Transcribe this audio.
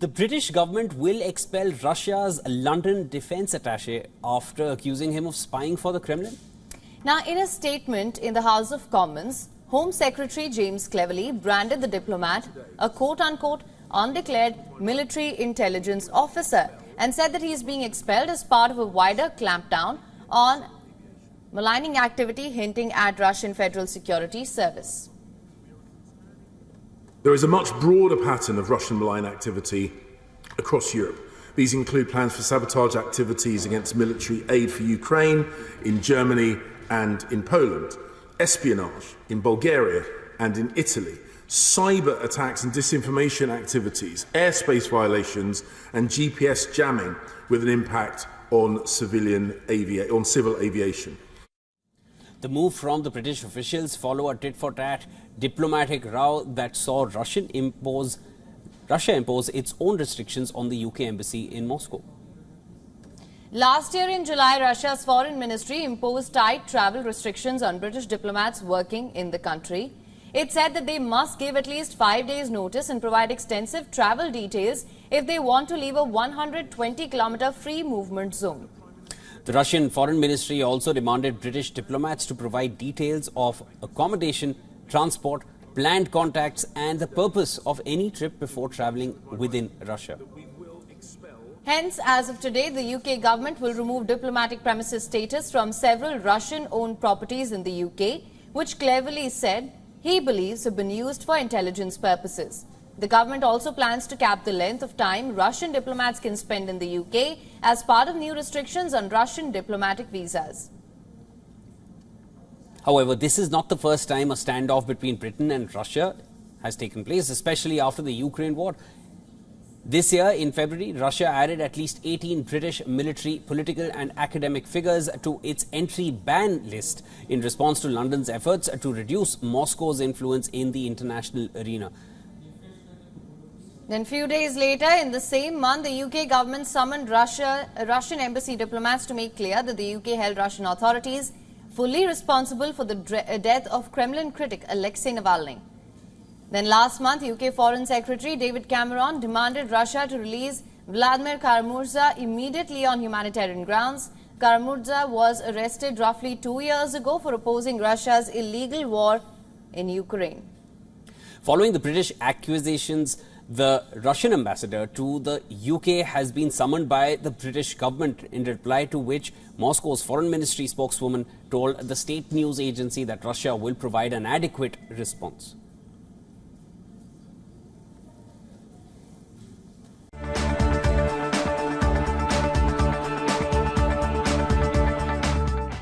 The British government will expel Russia's London defense attache after accusing him of spying for the Kremlin. Now, in a statement in the House of Commons, Home Secretary James Cleverly branded the diplomat a quote-unquote undeclared military intelligence officer and said that he is being expelled as part of a wider clampdown on maligning activity hinting at Russian Federal Security Service. There is a much broader pattern of Russian malign activity across Europe. These include plans for sabotage activities against military aid for Ukraine, in Germany and in Poland, espionage in Bulgaria and in Italy, cyber attacks and disinformation activities, airspace violations and GPS jamming with an impact on civil aviation. The move from the British officials follow a tit-for-tat diplomatic row that saw Russia impose its own restrictions on the UK embassy in Moscow. Last year in July, Russia's foreign ministry imposed tight travel restrictions on British diplomats working in the country. It said that they must give at least 5 days' notice and provide extensive travel details if they want to leave a 120-kilometer free movement zone. The Russian Foreign Ministry also demanded British diplomats to provide details of accommodation, transport, planned contacts and the purpose of any trip before travelling within Russia. Hence, as of today, the UK government will remove diplomatic premises status from several Russian-owned properties in the UK, which Cleverly said he believes have been used for intelligence purposes. The government also plans to cap the length of time Russian diplomats can spend in the UK as part of new restrictions on Russian diplomatic visas. However, this is not the first time a standoff between Britain and Russia has taken place, especially after the Ukraine war. This year, in February, Russia added at least 18 British military, political and academic figures to its entry ban list in response to London's efforts to reduce Moscow's influence in the international arena. Then few days later, in the same month, the UK government summoned Russian embassy diplomats to make clear that the UK held Russian authorities fully responsible for the death of Kremlin critic Alexei Navalny. Then last month, UK Foreign Secretary David Cameron demanded Russia to release Vladimir Kara-Murza immediately on humanitarian grounds. Kara-Murza was arrested roughly 2 years ago for opposing Russia's illegal war in Ukraine. Following the British accusations, the Russian ambassador to the UK has been summoned by the British government, in reply to which Moscow's foreign ministry spokeswoman told the state news agency that Russia will provide an adequate response.